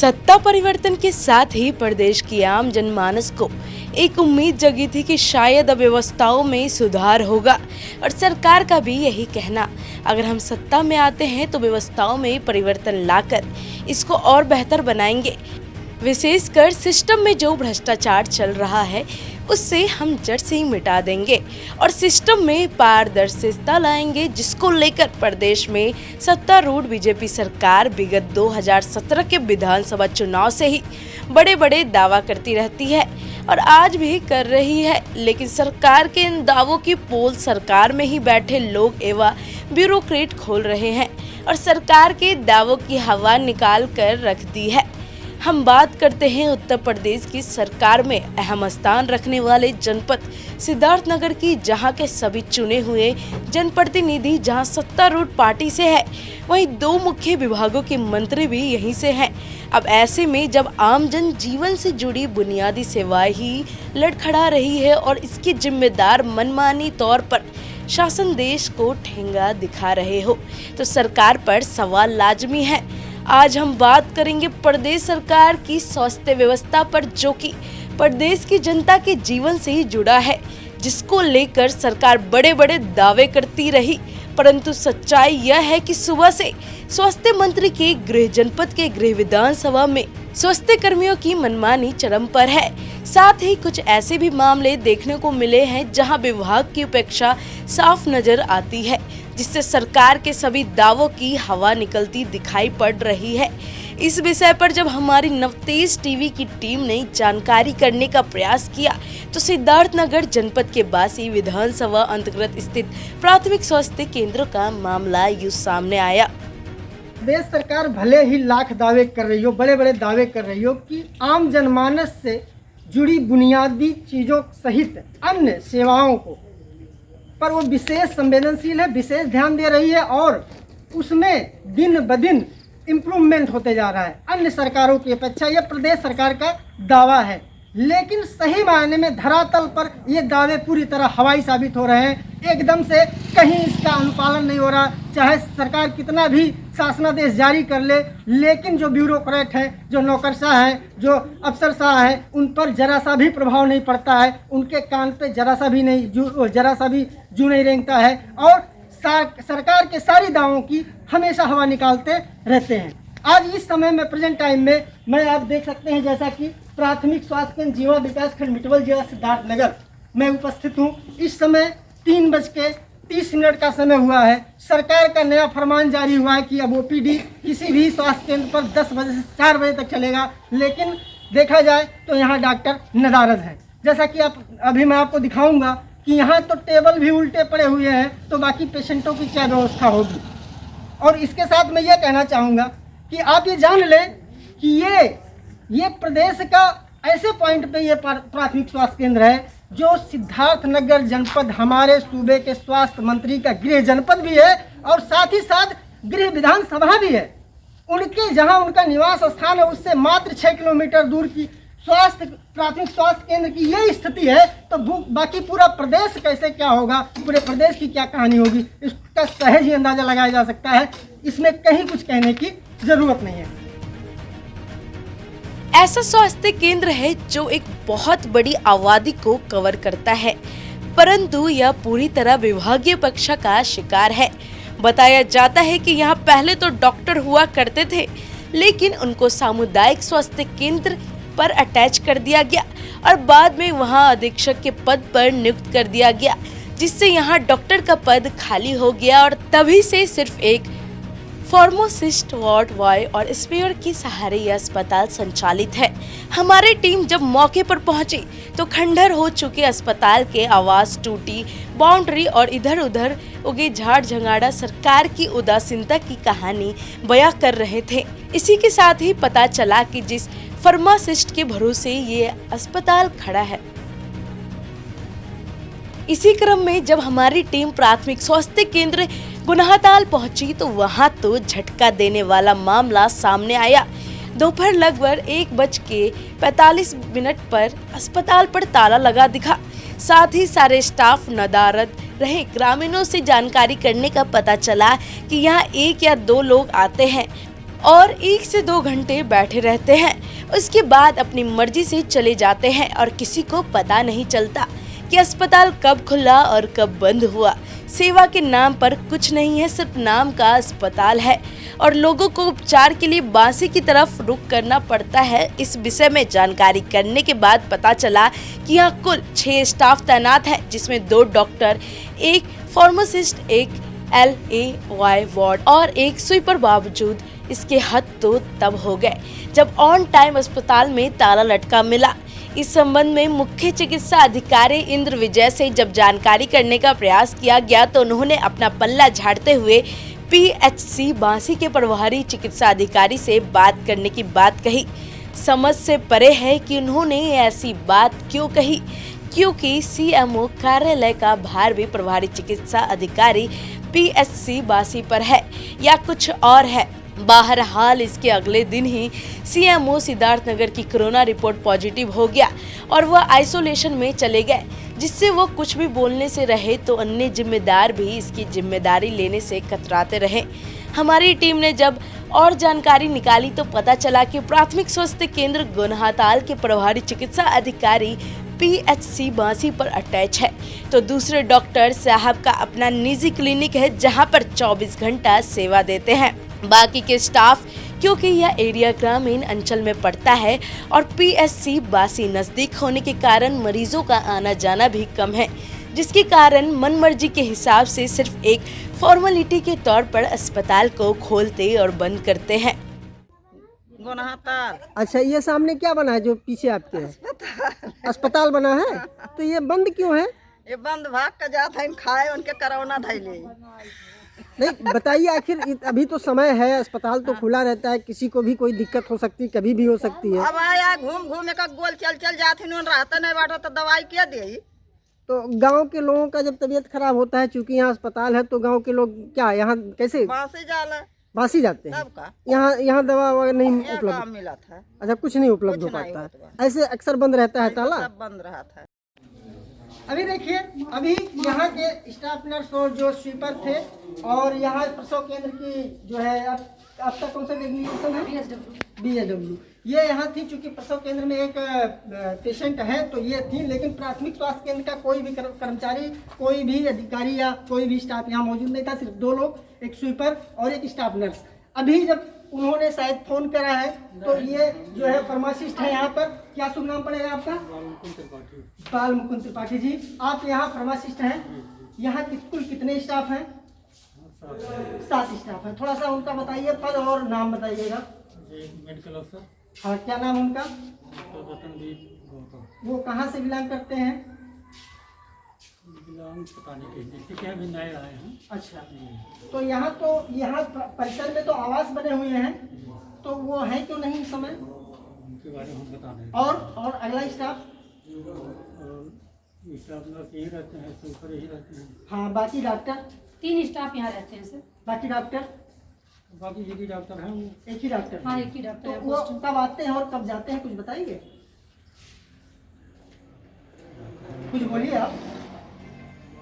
सत्ता परिवर्तन के साथ ही प्रदेश की आम जनमानस को एक उम्मीद जगी थी कि शायद अब व्यवस्थाओं में सुधार होगा और सरकार का भी यही कहना, अगर हम सत्ता में आते हैं तो व्यवस्थाओं में परिवर्तन लाकर इसको और बेहतर बनाएंगे। विशेषकर सिस्टम में जो भ्रष्टाचार चल रहा है उससे हम जड़ से ही मिटा देंगे और सिस्टम में पारदर्शिता लाएंगे, जिसको लेकर प्रदेश में सत्तारूढ़ बीजेपी सरकार विगत 2017 के विधानसभा चुनाव से ही बड़े बड़े दावा करती रहती है और आज भी कर रही है। लेकिन सरकार के इन दावों की पोल सरकार में ही बैठे लोग एवं ब्यूरोक्रेट खोल रहे हैं और सरकार के दावों की हवा निकाल कर रख दी है। हम बात करते हैं उत्तर प्रदेश की सरकार में अहम स्थान रखने वाले जनपद सिद्धार्थनगर की, जहां के सभी चुने हुए जनप्रतिनिधि जहां सत्तारूढ़ पार्टी से है, वहीं 2 मुख्य विभागों के मंत्री भी यहीं से हैं। अब ऐसे में जब आम जन जीवन से जुड़ी बुनियादी सेवाएं ही लड़खड़ा रही है और इसके जिम्मेदार मनमानी तौर पर शासन देश को ठेंगा दिखा रहे हो, तो सरकार पर सवाल लाजमी है। आज हम बात करेंगे प्रदेश सरकार की स्वास्थ्य व्यवस्था पर, जो कि प्रदेश की जनता के जीवन से ही जुड़ा है, जिसको लेकर सरकार बड़े बड़े दावे करती रही, परंतु सच्चाई यह है कि सुबह से स्वास्थ्य मंत्री के गृह जनपद के गृह विधानसभा में स्वास्थ्य कर्मियों की मनमानी चरम पर है। साथ ही कुछ ऐसे भी मामले देखने को मिले हैं जहां विभाग की उपेक्षा साफ नजर आती है, जिससे सरकार के सभी दावों की हवा निकलती दिखाई पड़ रही है। इस विषय पर जब हमारी नवतेज टीवी की टीम ने जानकारी करने का प्रयास किया तो सिद्धार्थनगर जनपद के बासी विधानसभा अंतर्गत स्थित प्राथमिक स्वास्थ्य केंद्र का मामला यूं सामने आया। प्रदेश सरकार भले ही लाख दावे कर रही हो, बड़े बड़े दावे कर रही हो कि आम जनमानस से जुड़ी बुनियादी चीज़ों सहित अन्य सेवाओं को पर वो विशेष संवेदनशील है, विशेष ध्यान दे रही है और उसमें दिन ब दिन इम्प्रूवमेंट होते जा रहा है अन्य सरकारों की अपेक्षा। यह प्रदेश सरकार का दावा है, लेकिन सही मायने में धरातल पर ये दावे पूरी तरह हवाई साबित हो रहे हैं। एकदम से कहीं इसका अनुपालन नहीं हो रहा, चाहे सरकार कितना भी शासनादेश जारी कर ले, लेकिन जो ब्यूरोक्रेट है, जो नौकरशाह है, जो अफसरशाह है, उन पर जरा सा भी प्रभाव नहीं पड़ता है, उनके कान पे जरा सा भी जू नहीं रेंगता है और सरकार के सारी दावों की हमेशा हवा निकालते रहते हैं। आज इस समय में प्रेजेंट टाइम में मैं आप देख सकते हैं जैसा कि प्राथमिक स्वास्थ्य केंद्र जीवा विकास खंड मिटवल जिला सिद्धार्थनगर में उपस्थित हूँ। इस समय 3:30 का समय हुआ है। सरकार का नया फरमान जारी हुआ है कि अब ओपीडी किसी भी स्वास्थ्य केंद्र पर 10 बजे से 4 बजे तक चलेगा, लेकिन देखा जाए तो यहाँ डॉक्टर नदारद है। जैसा कि अभी मैं आपको दिखाऊंगा कि यहाँ तो टेबल भी उल्टे पड़े हुए हैं, तो बाकी पेशेंटों की क्या व्यवस्था होगी। और इसके साथ मैं ये कहना चाहूँगा कि आप ये जान लें कि ये प्रदेश का ऐसे पॉइंट पे ये प्राथमिक स्वास्थ्य केंद्र है जो सिद्धार्थनगर जनपद हमारे सूबे के स्वास्थ्य मंत्री का गृह जनपद भी है और साथ ही साथ गृह विधानसभा भी है। उनके जहां उनका निवास स्थान है उससे मात्र 6 किलोमीटर दूर की प्राथमिक स्वास्थ्य केंद्र की ये स्थिति है, तो बाकी पूरा प्रदेश कैसे क्या होगा, पूरे प्रदेश की क्या कहानी होगी, इसका सहज ही अंदाजा लगाया जा सकता है। इसमें कहीं कुछ कहने की जरूरत नहीं है। ऐसा स्वास्थ्य केंद्र है जो एक बहुत बड़ी आबादी को कवर करता है, परंतु यह पूरी तरह विभागीय पक्षा का शिकार है। बताया जाता है कि यहाँ पहले तो डॉक्टर हुआ करते थे, लेकिन उनको सामुदायिक स्वास्थ्य केंद्र पर अटैच कर दिया गया और बाद में वहाँ अधीक्षक के पद पर नियुक्त कर दिया गया, जिससे यहाँ डॉक्टर का पद खाली हो गया और तभी से सिर्फ एक फार्मासिस्ट, वार्ड बॉय और स्पेयर के सहारे यह अस्पताल संचालित है। हमारी टीम जब मौके पर पहुंची तो खंडहर हो चुके अस्पताल के आवास, टूटी बाउंड्री और इधर उधर उगे झाड़ झंगाड़ा सरकार की उदासीनता की कहानी बयां कर रहे थे। इसी के साथ ही पता चला कि जिस फार्मासिस्ट के भरोसे ये अस्पताल खड़ा है। इसी क्रम में जब हमारी टीम प्राथमिक स्वास्थ्य केंद्र गुनाहताल पहुंची तो वहां तो झटका देने वाला मामला सामने आया। दोपहर लगभग 1:45 पर अस्पताल पर ताला लगा दिखा। साथ ही सारे स्टाफ नदारद रहे। ग्रामीणों से जानकारी करने का पता चला कि यहाँ 1 या 2 लोग आते हैं और 1 से 2 घंटे बैठे रहते हैं। उसके बाद अपनी मर्जी से चले जाते हैं और किसी को पता नहीं चलता कि अस्पताल कब खुला और कब बंद हुआ। सेवा के नाम पर कुछ नहीं है, सिर्फ नाम का अस्पताल है और लोगों को उपचार के लिए बांसी की तरफ रुख करना पड़ता है। इस विषय में जानकारी करने के बाद पता चला कि यहाँ कुल 6 स्टाफ तैनात है, जिसमें 2 डॉक्टर, 1 फार्मासिस्ट, 1 LAY वार्ड और 1 स्वीपर। बावजूद इसके हद तो तब हो गए जब ऑन टाइम अस्पताल में ताला लटका मिला। इस संबंध में मुख्य चिकित्सा अधिकारी इंद्र विजय से जब जानकारी करने का प्रयास किया गया तो उन्होंने अपना पल्ला झाड़ते हुए PHC बांसी के प्रभारी चिकित्सा अधिकारी से बात करने की बात कही। समझ से परे है कि उन्होंने ऐसी बात क्यों कही, क्योंकि CMO कार्यालय का भार भी प्रभारी चिकित्सा अधिकारी PHC बांसी पर है या कुछ और है। बहरहाल इसके अगले दिन ही CMO सिद्धार्थनगर की कोरोना रिपोर्ट पॉजिटिव हो गया और वह आइसोलेशन में चले गए, जिससे वो कुछ भी बोलने से रहे तो अन्य जिम्मेदार भी इसकी जिम्मेदारी लेने से कतराते रहे। हमारी टीम ने जब और जानकारी निकाली तो पता चला कि प्राथमिक स्वास्थ्य केंद्र गोनहाताल के प्रभारी चिकित्सा अधिकारी PHC बांसी पर अटैच है, तो दूसरे डॉक्टर साहब का अपना निजी क्लिनिक है जहां पर 24 घंटा सेवा देते हैं। बाकी के स्टाफ, क्योंकि यह एरिया ग्रामीण अंचल में पड़ता है और PHC बांसी नजदीक होने के कारण मरीजों का आना जाना भी कम है, जिसके कारण मनमर्जी के हिसाब से सिर्फ एक फॉर्मेलिटी के तौर पर अस्पताल को खोलते और बंद करते हैं। गोनहाताल अच्छा, ये सामने क्या बना है जो पीछे आपके है? अस्पताल बना है, तो ये बंद क्यों है? ये बंद भाग के जात है, खाए उनके कोरोना धैले। नहीं बताइए, आखिर अभी तो समय है, अस्पताल तो खुला रहता है, किसी को भी कोई दिक्कत हो सकती है, कभी भी हो सकती है। अब आया घूम घूम एक गोल चल चल जाते रहता नहीं बाटा तो दवाई क्या दे। तो गांव के लोगों का जब तबीयत खराब होता है, चूंकि यहाँ अस्पताल है, तो गांव के लोग क्या यहाँ कैसे बासी जाला बासी जाते हैं? सबका यहाँ दवा वगैरह नहीं ये उपलब्ध? काम मिला था, अच्छा, कुछ नहीं उपलब्ध हो कुछ नहीं पाता होता है, ऐसे अक्सर बंद रहता है ताला। सब बंद रहा था। अभी देखिए, अभी यहाँ के स्टाफ नर्स और जो स्वीपर थे और यहाँ प्रसव केंद्र की जो है, आपका कौन सा डेजिग्नेशन है? BSW। ये यहाँ थी, चूंकि प्रसव केंद्र में एक पेशेंट है तो ये थी, लेकिन प्राथमिक स्वास्थ्य केंद्र का कोई भी कर्मचारी, कोई भी अधिकारी या कोई भी स्टाफ यहाँ मौजूद नहीं था, सिर्फ 2 लोग, एक स्वीपर और एक स्टाफ नर्स। अभी जब उन्होंने शायद फोन करा है तो ये जो है फार्मासिस्ट है यहाँ पर, क्या शुभ नाम पड़ेगा आपका? बाल मुकुंद त्रिपाठी जी। आप यहाँ फार्मासिस्ट हैं, यहाँ कुल कितने स्टाफ हैं? 7 स्टाफ हैं। थोड़ा सा उनका बताइए, पद और नाम बताइएगा। मेडिकल अफसर। हाँ, क्या नाम उनका? रतनदीप। वो कहाँ से बिलोंग करते हैं? पता नहीं किस के भी नए आए हैं। अच्छा, तो यहाँ परिसर में तो आवास बने हुए हैं, तो वो है क्यों नहीं इस समय? उनके बारे में हम बता दें। और अगला स्टाफ? स्टाफ नर्स यही रहते हैं, सुपर यही रहते हैं। हाँ, बाकी डॉक्टर? 3 स्टाफ यहाँ रहते हैं सर। बाकी डॉक्टर? बाकी एक ही डॉक्टर हैं, वो एक ही डॉक्टर? हाँ, एक ही डॉक्टर तो है। वो कब आते हैं और कब जाते हैं, कुछ बताइए? कुछ बोलिए आप।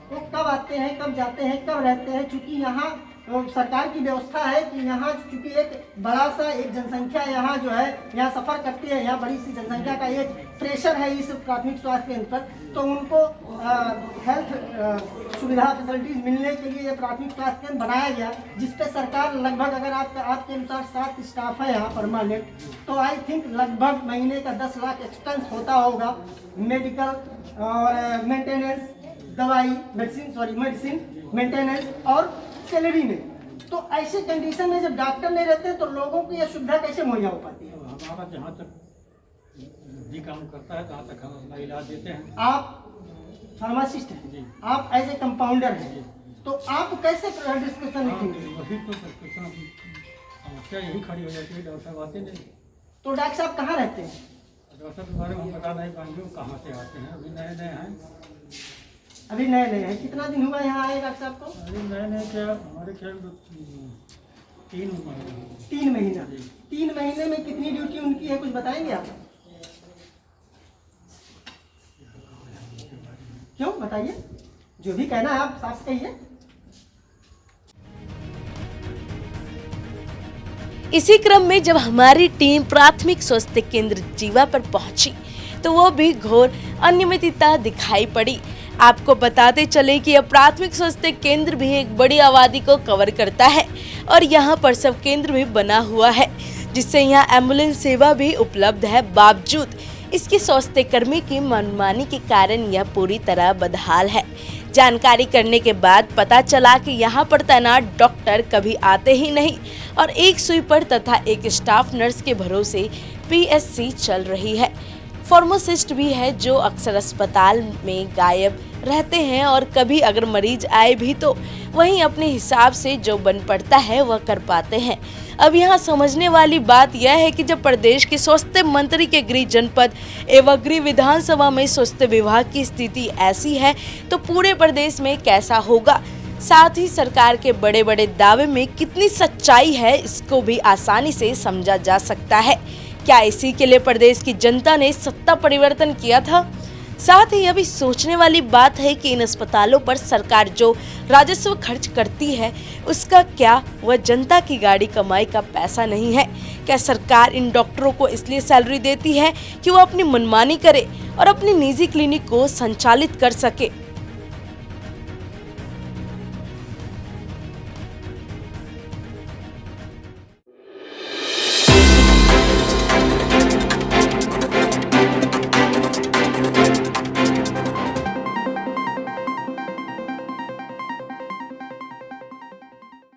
वो कब आते हैं, कब जाते हैं, कब रहते हैं? चूंकि यहाँ सरकार की व्यवस्था है कि यहाँ चूंकि एक बड़ा सा एक जनसंख्या यहाँ जो है यहाँ सफ़र करती है, यहाँ बड़ी सी जनसंख्या का एक प्रेशर है इस प्राथमिक स्वास्थ्य केंद्र पर, तो उनको हेल्थ सुविधा फैसिलिटीज़ मिलने के लिए ये प्राथमिक स्वास्थ्य केंद्र बनाया गया, जिस पे सरकार लगभग, अगर आपके अनुसार 7 स्टाफ है यहाँ परमानेंट, तो आई थिंक लगभग महीने का 10 लाख एक्सपेंस होता होगा मेडिकल और मेंटेनेंस, दवाई, मेडिसिन मेंटेनेंस और सैलरी में। तो ऐसे कंडीशन में जब डॉक्टर नहीं रहते तो लोगों को यह सुविधा कैसे मुहैया हो पाती है? हमारा जहाँ तक भी काम करता है तहाँ तक हम अपना इलाज देते हैं। आप फार्मासिस्ट हैं जी। आप एज ए कंपाउंडर हैं, तो आप कैसे डिस्क्रिप्शन लिखेंगे? वही तो प्रिस्क्रिप्शन समस्या यही खड़ी हो जाती है, डॉक्टर साहब आते नहीं। तो डॉक्टर साहब कहाँ रहते हैं? डॉक्टर के बारे में हम बता नहीं पाएंगे वो कहाँ से आते हैं, अभी नए नए हैं। अभी नए नए हैं। कितना दिन हुआ यहाँ आए डॉक्टर साहब को? अभी नए नए क्या, हमारे ख्याल 3 महीने। 3 महीना। 3 महीने में कितनी ड्यूटी उनकी है, कुछ बताएंगे आप? क्यों, बताइए, जो भी कहना है आप साफ कहिए। इसी क्रम में जब हमारी टीम प्राथमिक स्वास्थ्य केंद्र जीवा पर पहुंची तो वो भी घोर अनियमितता दिखाई पड़ी। आपको बताते चले कि यह प्राथमिक स्वास्थ्य केंद्र भी एक बड़ी आबादी को कवर करता है और यहाँ पर सब केंद्र भी बना हुआ है, जिससे यहाँ एम्बुलेंस सेवा भी उपलब्ध है। बावजूद इसके स्वास्थ्य कर्मी की मनमानी के कारण यह पूरी तरह बदहाल है। जानकारी करने के बाद पता चला कि यहाँ पर तैनात डॉक्टर कभी आते ही नहीं और एक स्वीपर तथा एक स्टाफ नर्स के भरोसे पीएससी चल रही है। फार्मासिस्ट भी है जो अक्सर अस्पताल में गायब रहते हैं और कभी अगर मरीज आए भी तो वहीं अपने हिसाब से जो बन पड़ता है वह कर पाते हैं। अब यहाँ समझने वाली बात यह है कि जब प्रदेश के स्वास्थ्य मंत्री के गृह जनपद एवं गृह विधानसभा में स्वास्थ्य विभाग की स्थिति ऐसी है तो पूरे प्रदेश में कैसा होगा। साथ ही सरकार के बड़े बड़े दावे में कितनी सच्चाई है इसको भी आसानी से समझा जा सकता है। क्या इसी के लिए प्रदेश की जनता ने सत्ता परिवर्तन किया था? साथ ही यह भी सोचने वाली बात है कि इन अस्पतालों पर सरकार जो राजस्व खर्च करती है उसका क्या वह जनता की गाड़ी कमाई का पैसा नहीं है? क्या सरकार इन डॉक्टरों को इसलिए सैलरी देती है कि वो अपनी मनमानी करे और अपनी निजी क्लिनिक को संचालित कर सके?